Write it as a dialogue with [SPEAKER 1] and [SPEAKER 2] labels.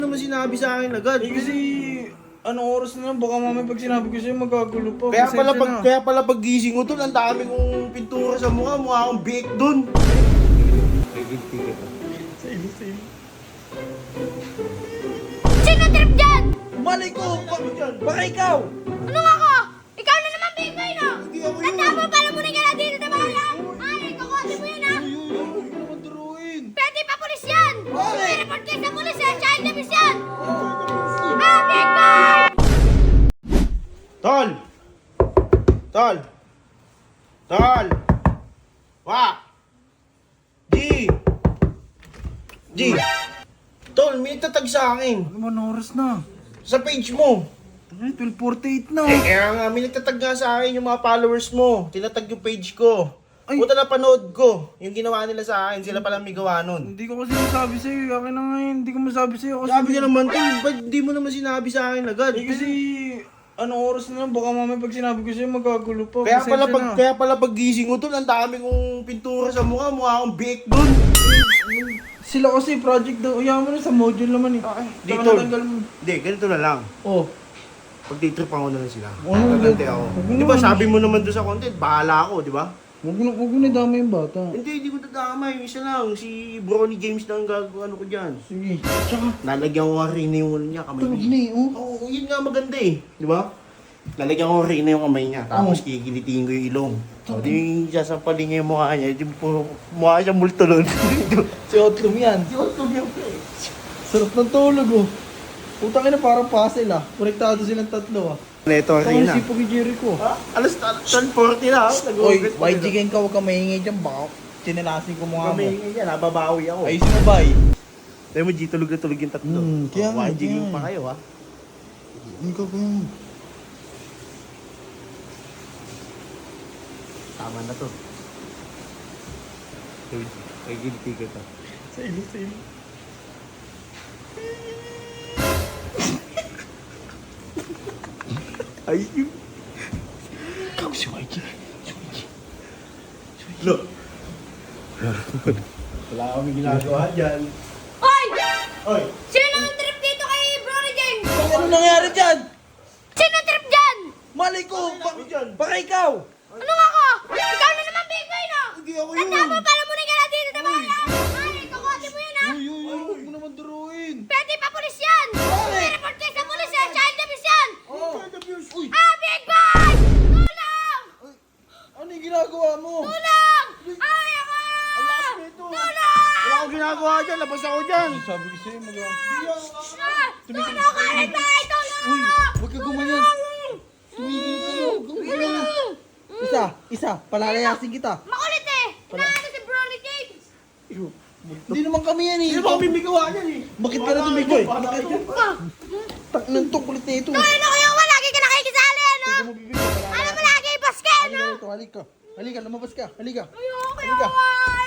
[SPEAKER 1] naman sinabi sa akin agad?
[SPEAKER 2] Kasi, anong oras na lang, baka mamaya pag sinabi ko sa'yo, magagulo pa.
[SPEAKER 1] Kaya pala pag gising ko tol, ang dami kong pintura sa mukha akong biik dun.
[SPEAKER 3] Sino trip dyan?
[SPEAKER 2] Malay ko! Baka ikaw!
[SPEAKER 3] Ano nga ako? Ikaw na naman bigay no?
[SPEAKER 1] Hindi ako yun.
[SPEAKER 3] Tanda mo, pala mo na ka na dito na bahala. Ay, kakote mo yan ha?
[SPEAKER 2] Huwag mo naman turuin!
[SPEAKER 3] Pwede pa pulis yan!
[SPEAKER 2] Bakit?
[SPEAKER 3] May report kayo sa pulis eh, child abuse yan! Ah, big boy!
[SPEAKER 1] Tol! Tol! Tol! Wa! G! G! Tol, may tatag sa akin.
[SPEAKER 2] Ano man oras na?
[SPEAKER 1] Sa page mo.
[SPEAKER 2] Ay, 12:48 na.
[SPEAKER 1] Kaya nga, may nagtatag nga sa akin yung mga followers mo. Tinatag yung page ko.
[SPEAKER 2] Ay.
[SPEAKER 1] Puta na panood ko. Yung ginawa nila sa akin, sila pala may gawa nun.
[SPEAKER 2] Hindi ko kasi masabi sa'yo. Akin na ngayon, hindi ko masabi sa'yo. Kasi
[SPEAKER 1] Sabi ka naman, Tol, ba't di mo naman sinabi sa akin agad?
[SPEAKER 2] kasi, anong oras na lang, baka mamaya pag sinabi ko sa'yo, magagulo pa. Pasensya na.
[SPEAKER 1] Kaya pala pag gising ko tol, ang dami kong pintura sa mukha akong biik dun.
[SPEAKER 2] Sila kasi project daw. Uyaman mo na sa module naman eh.
[SPEAKER 1] Di,
[SPEAKER 2] Saka
[SPEAKER 1] Tol.
[SPEAKER 2] natanggal mo.
[SPEAKER 1] Hindi, ganito na lang.
[SPEAKER 2] Oh.
[SPEAKER 1] Pag-day-trip ako na lang sila.
[SPEAKER 2] Ano,
[SPEAKER 1] Gagante ako.
[SPEAKER 2] huwag mo
[SPEAKER 1] Di ba
[SPEAKER 2] naman.
[SPEAKER 1] sabi mo naman doon sa content, bahala ako, di ba?
[SPEAKER 2] Huwag mo na dama yung bata.
[SPEAKER 1] Hindi ko dadamay. Yung isa lang, si Bronny James na ang gagawa ko dyan.
[SPEAKER 2] Sige. Tsaka,
[SPEAKER 1] Lalagyan ko nga rin yung ano niya, kamay
[SPEAKER 2] tulog
[SPEAKER 1] niya.
[SPEAKER 2] na eh, oh.
[SPEAKER 1] Oo, yun nga maganda eh. Di ba? Lalagyan ko rin yung kamay niya, tapos kikilitiin ko yung ilong. O, di sasampalin niya yung mukha niya, di mukha siyang multulon.
[SPEAKER 2] Si Otlum yan.
[SPEAKER 1] Di ko ito yung
[SPEAKER 2] Sarap ng tulog, oh. Putang ina, parang puzzle, ah. Konektado silang tatlo, ah.
[SPEAKER 1] Neto
[SPEAKER 2] Ito
[SPEAKER 1] rin
[SPEAKER 2] yung
[SPEAKER 1] na.
[SPEAKER 2] sipag ni Jericho.
[SPEAKER 1] Alas 12:40 na.
[SPEAKER 2] Oy, YG Gang ka, huwag ka maingay dyan. Baka chinelasin ko mukha mo.
[SPEAKER 1] Kami yan, nababawi ako.
[SPEAKER 2] Ayusin mo, bay.
[SPEAKER 1] Tayo mo, G, tulog na tulog yung tatlo.
[SPEAKER 2] kaya nga,
[SPEAKER 1] YG
[SPEAKER 2] kaya.
[SPEAKER 1] pa kayo, ha?
[SPEAKER 2] Ikaw ba yun?
[SPEAKER 1] Tama na to. Ay, ginti ka to.
[SPEAKER 2] Sa ilo.
[SPEAKER 1] Ay, yun.
[SPEAKER 2] Ikaw si YG.
[SPEAKER 1] Lo. Wala kami ginagawa dyan.
[SPEAKER 3] Hoy!
[SPEAKER 1] Oy!
[SPEAKER 3] Sino ang trip dito kay Brony James?
[SPEAKER 2] Ano nangyari dyan?
[SPEAKER 3] Sino trip dyan?
[SPEAKER 2] Malay ko!
[SPEAKER 1] Kami dyan.
[SPEAKER 2] Baka ikaw!
[SPEAKER 3] Ano nga ako? Ikaw na naman bigay no?
[SPEAKER 1] Hindi ako
[SPEAKER 3] Tanda mo, pala mo na ka na dito na bahala. Ay, kakote mo yan ha?
[SPEAKER 2] Uy, huwag mo naman duruin.
[SPEAKER 3] Pwede pa pulis yan! May report kayo sa pulis eh, child abuse yan!
[SPEAKER 2] Uy,
[SPEAKER 3] Ah, big boy! Tulong!
[SPEAKER 2] ano yung ginagawa mo?
[SPEAKER 3] Tulong! Ay, ako! Tulong!
[SPEAKER 1] Wala akong ginagawa dyan. Labas ako dyan.
[SPEAKER 2] Sabi ko sa'yo,
[SPEAKER 3] Ah, tulong ka rin ba? Tulong!
[SPEAKER 2] Uy, huwag ka gumanyan. Tumigil ka na, huwag kang gumanyan. Isa, palalayasin kita.
[SPEAKER 3] Makulit eh! Inaano si Brony James!
[SPEAKER 2] Hindi naman kami yan eh.
[SPEAKER 1] Hindi ba kami may gawa dyan eh?
[SPEAKER 2] Bakit ka na tumigil? Tak ng kulit na ito.
[SPEAKER 3] Ay, naku yung lagi ka nakikisali, ano? Alam mo lagi, basket,
[SPEAKER 2] Halika
[SPEAKER 3] no?
[SPEAKER 2] rito, halika. Halika, lumabas ka. Halika.
[SPEAKER 3] Ayoko,
[SPEAKER 2] Halika.
[SPEAKER 3] kawawa!